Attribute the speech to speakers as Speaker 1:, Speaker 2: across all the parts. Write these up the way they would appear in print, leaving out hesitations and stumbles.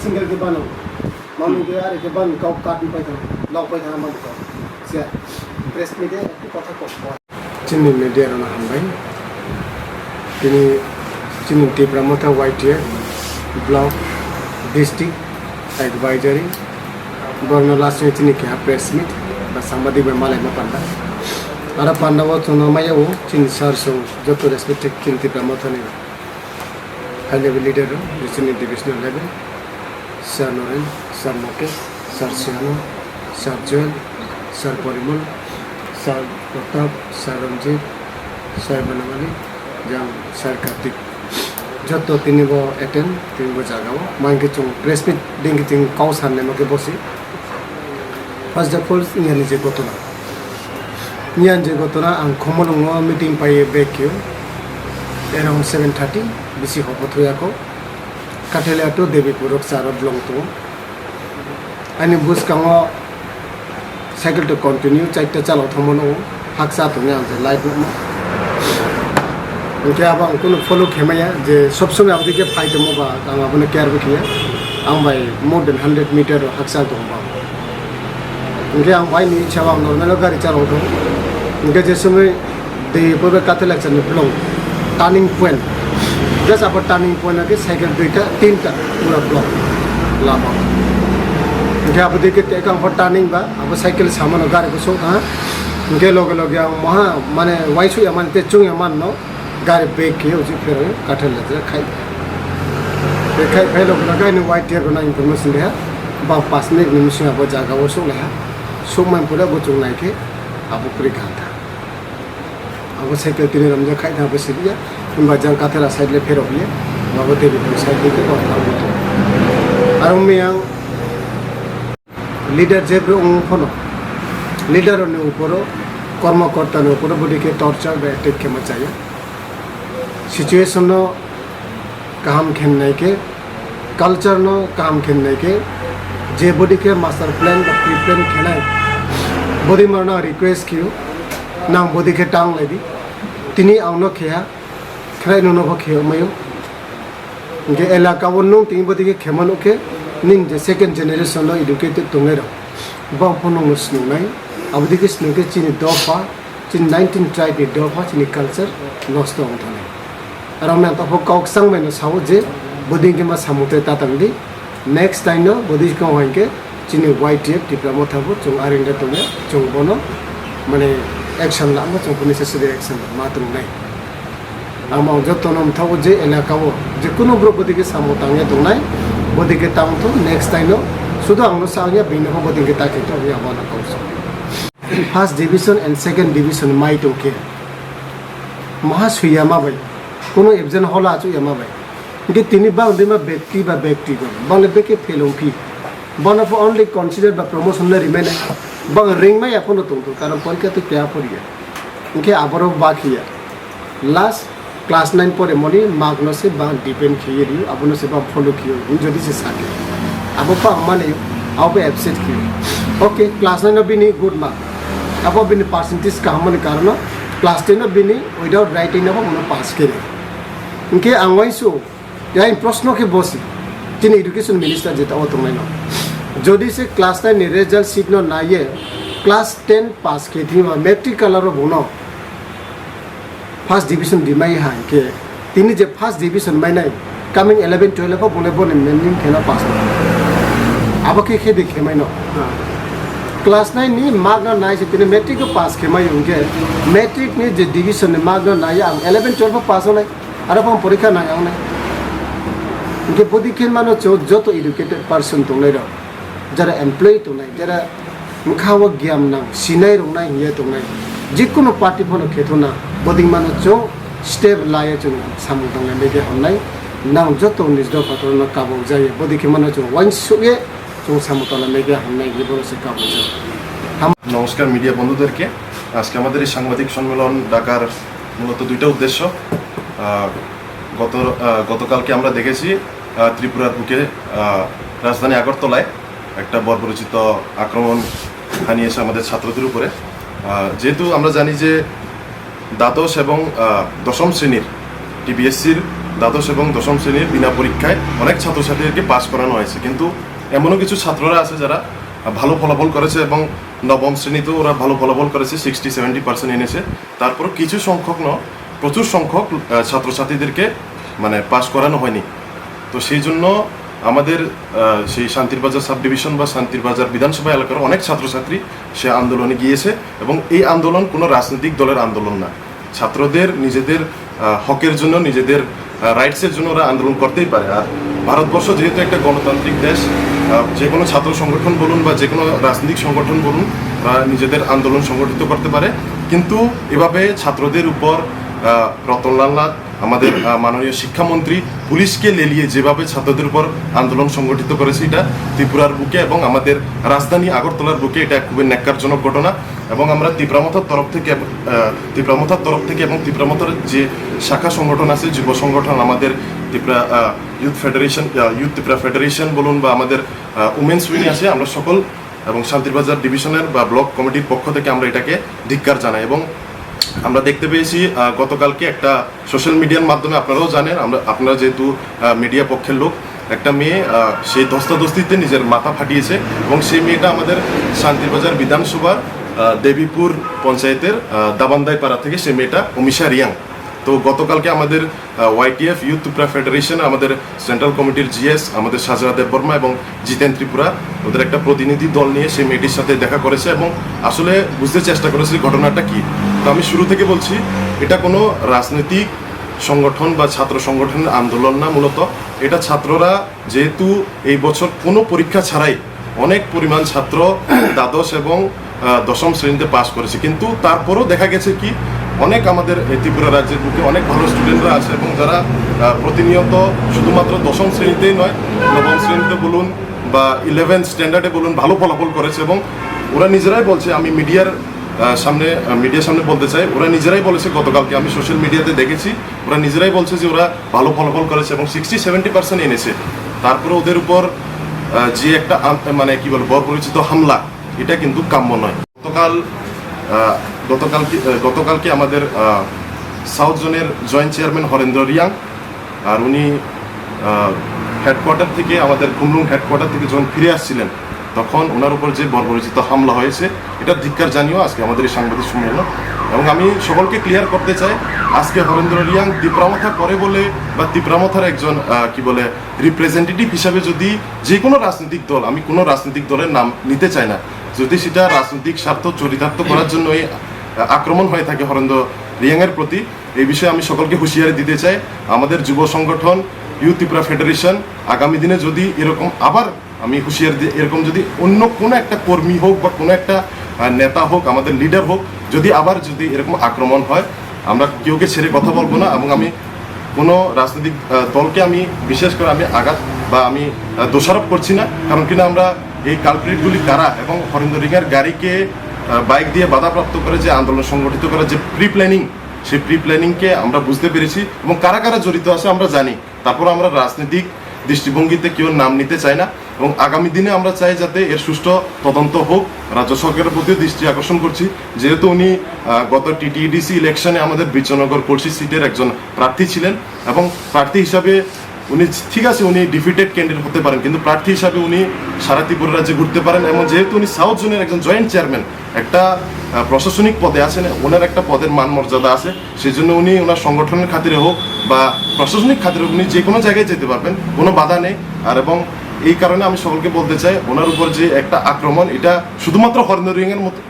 Speaker 1: single ke banu mami ke are ke ban kau katin pai tho lok pai thana man ko se press media ekটু কথা কম চিনি media না হামবাই তিনি চিনি Tipra Motha YTF block district advisory borno last চিনি ke press meet ba samadi be malai ma panda ara panda wo chono maya o chin sar so joto respected kin Tipra Mothani high level leader চিনি divisional level Sir Noren, Sir Moke, Sir Siano, Sir Joel, Sir Porimul, Sir Pratap, Sir Ranjit, Sir Banamali, Jang Sir Kartik. Joto tini bo attend, tini bo jagao. Mangi chung press meet dingi ting kaus hanne moke bosi. First of all, niyan je gotona. Niyan je gotona ang Khumulwng meeting pai bekyo around 7:30 bisi hobo thoya ko. Kathele to Devi Purok Sarod long to ani bus kango cycle to continue chaita chalo thomono haksa to nyam je light no oke aba kono follow khemaya je sob somay abdike fight mo ba ang abone care bukhiya ang bai more than 100 meter haksa to ba oke ang bai ni chawa normal gari chalo to oke je somay de purbe kathele chane blong turning point just about turning point के cycle दुईटा तीनटा पूरा block Lama इनके आप देखिए एक अंफर turning बा अब साइकिल सामान गाड़ी को सो हाँ इनके लोग यहाँ वहाँ माने वाइसु या माने तेचुंग या मान नो गाड़ी बैग किए उसी फिर काठल लेते खाई लोग लगा इन वाइट टेयर बना इन्फॉर्मेशन ले बा पास में निमिष में अब जागा वो सो ले सो मैं पूरा वो चुंग नहीं के अब पूरी खाता अब साइकिल तीन रमजा खाई था बस लिया उनका जंग काथेला साइड ले फेरो बिये बाबा देवी को साइड ले के কথা বলতো আর আমি লিডার যে ফোনো লিডারের উপরও কর্মকর্তার উপরও বডিকে टॉर्चर বা अटैक के मचाया सिचुएशन नो काम खेलने के कल्चर नो काम खेलने के जे बॉडी के मास्टर प्लान বা प्री प्लान खेलाए बॉडी मरना रिक्वेस्ट कियो नाम बॉडी के टांग लेदी तिनी आउनो खेया खेलाइ नो नो खेयो मयो के इलाका वो नो तीन बॉडी के खेमन ओके निन जे सेकंड जनरेशन लो एजुकेटेड तोंगे रो बा फोनो मुस्नु नाइ अबदि के स्नु के चिनि दोफा चिन 19 ट्राइब नि दोफा चिनि कल्चर नष्ट होथाने आराम त हो कौक संग में साउ जे बॉडी के मा सामुते तातंगि नेक्स्ट टाइम नो बॉडी को होइके चिनि YTF टिप्रा मोथाबो जों आरिंदा तोंगे जों बनो माने एक्शन लामो जों नेसेसरी एक्शन मातुं नाइ आमाव जतनम थाव जे इलाकाओ जे कुनो ग्रुप बॉडी के सामु तांगे दंनाय बॉडी के तांग तो नेक्स्ट टाइम नो सुदो आंनो साया बिनो बॉडी के ताके तो या वाला कौसो first division and second division माइ टोके महासुया मा भाई कोनो एब्जेंट होला आचु यामा भाई के तिनी बांग दिमा व्यक्ति बा व्यक्ति को बांग बेके फेलोफी वन ऑफ ओनली कंसीडर्ड बा प्रमोशन ले रिमेन बांग रिंग में अपन तो कारण परीक्षा तो क्या पड़िया इनके आबरो बाकिया लास्ट क्लास 9 परे मनी मागनो से बा डिपेंड किए रियो अबनो से बा फॉलो कियो इन जदी से साके अब पा माने अब एब्सेंट कियो ओके क्लास 9 बिनी गुड मार्क अब बिनी परसेंटेज का हमन कारण क्लास 10 बिनी विदाउट राइटिंग अब मन पास करे इनके आंगवाइसो या इन प्रश्न के बसी तीन एजुकेशन मिनिस्टर जेता ओ तंगै न जदी से क्लास 9 नि रिजल्ट सीट न नाये क्लास 10 पास के थी मैट्रिक कलर बोनो फर्स्ट डिवीजन दिमाई हां के तिनी जे फर्स्ट डिवीजन माइ नाइ कमिंग 11 12 को बोले बोने मेनिंग खेला पास अब के खे देखे माइ न क्लास 9 नि मार्क न नाइ से तिनी मैट्रिक को पास के माइ उनके मैट्रिक नि जे डिवीजन नि मार्क न नाइ 11 12 पास होनाइ आरो हम परीक्षा नाइ आउनाइ उनके बॉडी खेल मानो जो तो एजुकेटेड पर्सन तो नै र जरा एम्प्लॉय तो नै जरा मुखाव ज्ञान ना सिनाइ रंनाइ हिया तो नै जिकुनो पार्टी फोनो खेथोना बॉडी मानो जो स्टेप लाये जो सामु दंनाइ बेगे हमनाइ नाउ जो तो निजदो फातरनो काबो जायो बॉडी के मानो जो वाइन सुगे जो सामु तला मेगे हमनाइ ये से काबो जायो
Speaker 2: নমস্কার মিডিয়া বন্ধুদেরকে আজকে আমাদের এই সাংবাদিক সম্মেলন ডাকার মূলত দুইটা উদ্দেশ্য গতকালকে আমরা দেখেছি ত্রিপুরার বুকে রাজধানী আগরতলায় একটা বর্বরচিত আক্রমণ হানিয়েছে আমাদের ছাত্রদের উপরে। যেহেতু আমরা জানি যে দ্বাদশ এবং দশম শ্রেণীর টিবিএসসির দ্বাদশ এবং দশম শ্রেণীর বিনা পরীক্ষায় অনেক ছাত্রছাত্রীদেরকে পাস করানো হয়েছে, কিন্তু এমনও কিছু ছাত্ররা আছে যারা ভালো ফলাফল করেছে এবং নবম শ্রেণীতেও ওরা ভালো ফলাফল করেছে, 60-70% এনেছে। তারপর কিছু সংখ্যক প্রচুর সংখ্যক ছাত্রছাত্রীদেরকে মানে পাস করানো হয়নি। তো সেই জন্য আমাদের সেই শান্তির বাজার সাব ডিভিশন বা শান্তির বাজার বিধানসভা এলাকার অনেক ছাত্রছাত্রী সে আন্দোলনে গিয়েছে, এবং এই আন্দোলন কোনো রাজনৈতিক দলের আন্দোলন না। ছাত্রদের নিজেদের হকের জন্য, নিজেদের রাইটসের জন্য ওরা আন্দোলন করতেই পারে। আর ভারতবর্ষ যেহেতু একটা গণতান্ত্রিক দেশ, যে কোনো ছাত্র সংগঠন বলুন বা যে কোনো রাজনৈতিক সংগঠন বলুন, নিজেদের আন্দোলন সংগঠিত করতে পারে। কিন্তু এভাবে ছাত্রদের উপর রতনলাল নাথ, আমাদের মাননীয় শিক্ষামন্ত্রী, পুলিশকে লেলিয়ে যেভাবে ছাত্রদের উপর আন্দোলন সংগঠিত করেছে, এটা ত্রিপুরার বুকে এবং আমাদের রাজধানী আগরতলার বুকে এটা খুবই ন্যাক্কারজনক ঘটনা। এবং আমরা ত্রিপুরামথার তরফ থেকে এবং ত্রিপুরামথার যে শাখা সংগঠন আছে, যুব সংগঠন, আমাদের ত্রিপুরা ইউথ ত্রিপুরা ফেডারেশন বলুন বা আমাদের উমেন্স উইং আছে, আমরা সকল এবং শান্তিরবাজার ডিভিশনের বা ব্লক কমিটির পক্ষ থেকে আমরা এটাকে ধিক্কার জানাই। এবং আমরা দেখতে পেয়েছি গতকালকে একটা সোশ্যাল মিডিয়ার মাধ্যমে, আপনারাও জানেন, আপনারা যেহেতু মিডিয়া পক্ষের লোক, একটা মেয়ে সেই ধস্তাধস্তিতে নিজের মাথা ফাটিয়েছে, এবং সেই মেয়েটা আমাদের শান্তিরবাজার বিধানসভার দেবীপুর পঞ্চায়েতের দাবান্দাই পাড়া থেকে সে মেয়েটা অমিশা রিয়াং। তো গতকালকে আমাদের ওয়াইটিএফ ইউথ ত্রিপুরা ফেডারেশন, আমাদের সেন্ট্রাল কমিটির জিএস, আমাদের সাজরা দেববর্মা এবং জিতেন ত্রিপুরা, ওদের একটা প্রতিনিধি দল নিয়ে সেই মেয়েটির সাথে দেখা করেছে এবং আসলে বুঝতে চেষ্টা করেছে ঘটনাটা কি। তো আমি শুরু থেকে বলছি, এটা কোনো রাজনৈতিক সংগঠন বা ছাত্র সংগঠনের আন্দোলন না। মূলত এটা ছাত্ররা, যেহেতু এই বছর কোনো পরীক্ষা ছাড়াই অনেক পরিমাণ ছাত্র দ্বাদশ এবং দশম শ্রেণীতে পাস করেছে, কিন্তু তারপরও দেখা গেছে কি অনেক আমাদের ত্রিপুরা রাজ্যের বুকে অনেক ভালো স্টুডেন্টরা আছে, এবং যারা প্রতিনিয়ত শুধুমাত্র দশম শ্রেণীতেই নয়, নবম শ্রেণীতে বলুন বা 11th স্ট্যান্ডার্ডে বলুন ভালো ফলাফল করেছে। এবং ওরা নিজেরাই বলছে, আমি মিডিয়ার সামনে বলতে চাই, ওরা নিজেরাই বলেছে, গতকালকে আমি সোশ্যাল মিডিয়াতে দেখেছি, ওরা নিজেরাই বলছে যে ওরা ভালো ফলাফল করেছে এবং 60-70% এনেছে। তারপরে ওদের উপর যে একটা মানে কি বলবো বর্বরচিত হামলা, এটা কিন্তু কাম্য নয়। গতকালকে আমাদের সাউথ জোনের জয়েন্ট চেয়ারম্যান হরেন্দ্র রিয়াং, আর উনি হেডকোয়ার্টার থেকে, আমাদের খুমলুং হেডকোয়ার্টার থেকে যখন ফিরে আসছিলেন, তখন ওনার উপর যে বর্বরচিত হামলা হয়েছে, এটা ধিক্কার জানিয়েও আজকে আমাদের এই সাংবাদিক সম্মেলন। এবং আমি সকলকে ক্লিয়ার করতে চাই, আজকে হরেন্দ্র রিয়াং ত্রিপুরামথা করে বলে বা ত্রিপুরামথার একজন রিপ্রেজেন্টেটিভ হিসাবে যদি যে কোনো রাজনৈতিক দল, আমি কোনো রাজনৈতিক দলের নাম নিতে চাই না, যদি সেটা রাজনৈতিক স্বার্থ চরিতার্থ করার জন্য এই আক্রমণ হয়ে থাকে হরেন্দ্র রিয়াংয়ের প্রতি, এই বিষয়ে আমি সকলকে হুঁশিয়ারি দিতে চাই। আমাদের যুব সংগঠন ইউথ ত্রিপুরা ফেডারেশন আগামী দিনে যদি এরকম আবার, আমি হুঁশিয়ারি দিই, এরকম যদি অন্য কোনো একটা কর্মী হোক বা কোনো একটা নেতা হোক, আমাদের লিডার হোক, যদি এরকম আক্রমণ হয়, আমরা কেউকে ছেড়ে কথা বলবো না। এবং আমি কোনো রাজনৈতিক দলকে আমি বিশেষ করে আমি আঘাত বা আমি দোষারোপ করছি না, কারণ কিনা আমরা এই কালপ্রিটগুলি কারা এবং হরেন্দ্র রিয়াংয়ের গাড়িকে বাইক দিয়ে বাধাপ্রাপ্ত করে যে আন্দোলন সংগঠিত করার যে সেই প্রি প্ল্যানিংকে আমরা বুঝতে পেরেছি, এবং কারা কারা জড়িত আছে আমরা জানি। তারপর আমরা রাজনৈতিক দৃষ্টিভঙ্গিতে কেউ নাম নিতে চাই না, এবং আগামী দিনে আমরা চাই যাতে এর সুষ্ঠু তদন্ত হোক। রাজ্য সরকারের প্রতিও দৃষ্টি আকর্ষণ করছি, যেহেতু উনি গত টিটিডিসি ইলেকশনে আমাদের বিজয়নগর কলসি সিটের একজন প্রার্থী ছিলেন, এবং প্রার্থী হিসাবে উনি, ঠিক আছে, উনি ডিফিটেড ক্যান্ডিডেট হতে পারেন, কিন্তু প্রার্থী হিসাবে উনি সারা ত্রিপুরা রাজ্যে ঘুরতে পারেন। এবং যেহেতু উনি সাউথ জোনের একজন জয়েন্ট চেয়ারম্যান, একটা প্রশাসনিক পদে আছেন, ওনার একটা পদের মান মর্যাদা আছে, সেই জন্য উনি ওনার সংগঠনের খাতিরে হোক বা প্রশাসনিক খাতিরে হোক, উনি যে কোনো জায়গায় যেতে পারবেন, কোনো বাধা নেই। আর এবং এই কারণে আমি সকলকে বলতে চাই, ওনার উপর যে একটা আক্রমণ, এটা শুধুমাত্র হরেন্দ্র রিয়াংয়ের মতো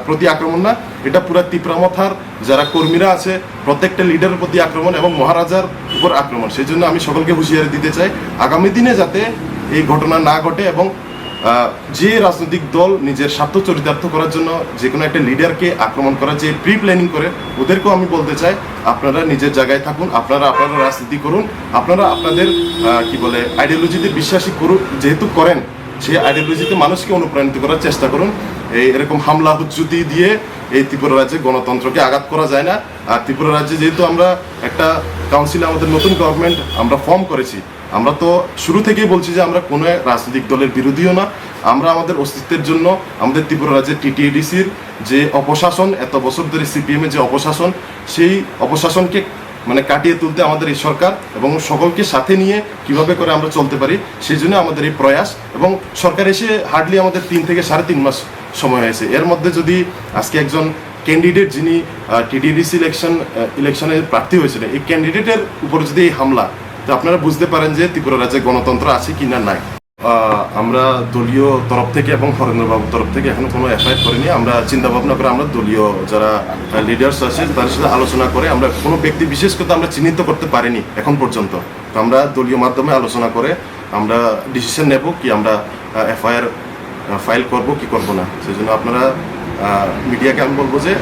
Speaker 2: প্রতি আক্রমণ না, এটা পুরো ত্রিপুরামথার যারা কর্মীরা আছে প্রত্যেকটা লিডারের প্রতি আক্রমণ এবং মহারাজার উপর আক্রমণ। সেই জন্য আমি সকলকে হুঁশিয়ারি দিতে চাই, আগামী দিনে যাতে এই ঘটনা না ঘটে, এবং যে রাজনৈতিক দল নিজের স্বার্থ চরিতার্থ করার জন্য যে কোনো একটা লিডারকে আক্রমণ করার যে প্রি প্ল্যানিং করে, ওদেরকেও আমি বলতে চাই, আপনারা নিজের জায়গায় থাকুন, আপনারা রাজনীতি করুন, আপনারা আপনাদের আইডিওলজিতে বিশ্বাসী করুন, যেহেতু করেন সেই আইডিওলজিতে মানুষকে অনুপ্রাণিত করার চেষ্টা করুন। এরকম হামলা হুজ্জুতি দিয়ে এই ত্রিপুরা রাজ্যে গণতন্ত্রকে আঘাত করা যায় না। আর ত্রিপুরা রাজ্যে যেহেতু আমরা একটা কাউন্সিলে, আমাদের নতুন গভর্নমেন্ট আমরা ফর্ম করেছি, আমরা তো শুরু থেকেই বলছি যে আমরা কোনো রাজনৈতিক দলের বিরোধীও না, আমরা আমাদের অস্তিত্বের জন্য আমাদের ত্রিপুরা রাজ্যের টিটিএডিসির যে অপশাসন, এত বছর ধরে সিপিএমের যে অপশাসন, সেই অপশাসনকে মানে কাটিয়ে তুলতে আমাদের এই সরকার এবং সকলকে সাথে নিয়ে কিভাবে করে আমরা চলতে পারি সেই জন্য আমাদের এই প্রয়াস। এবং সরকার এসে হার্ডলি আমাদের 3 থেকে 3.5 মাস সময় হয়েছে। এর মধ্যে যদি আজকে একজন ক্যান্ডিডেট যিনি টিটিডিসি ইলেকশনে প্রার্থী হয়েছিলেন, এই ক্যান্ডিডেটের উপর যদি এই হামলা, তো আপনারা বুঝতে পারেন যে ত্রিপুরা রাজ্যে গণতন্ত্র আছে কি না নাই। আমরা দলীয় তরফ থেকে এবং হরেন্দ্রবাবুর তরফ থেকে এখনো কোনো এফআইআর করিনি। আমরা চিন্তা ভাবনা করে আমরা দলীয় যারা লিডার্স আছে তাদের সাথে আলোচনা করে আমরা কোনো ব্যক্তি বিশেষ করে আমরা চিহ্নিত করতে পারিনি এখন পর্যন্ত। তো আমরা দলীয় মাধ্যমে আলোচনা করে আমরা ডিসিশন নেব কি আমরা এফআইআর ফাইল করব কি করব না। সেই জন্য আপনারা মিডিয়াকে আমি বলবো যে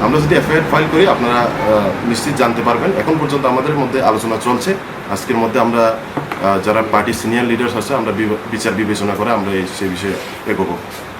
Speaker 2: আমরা যদি এফআইআর ফাইল করি আপনারা নিশ্চিত জানতে পারবেন। এখন পর্যন্ত আমাদের মধ্যে আলোচনা চলছে। আজকের মধ্যে আমরা যারা পার্টি সিনিয়র লিডার্স আছে আমরা বিচার বিবেচনা করে আমরা সেই বিষয়ে এগোবো।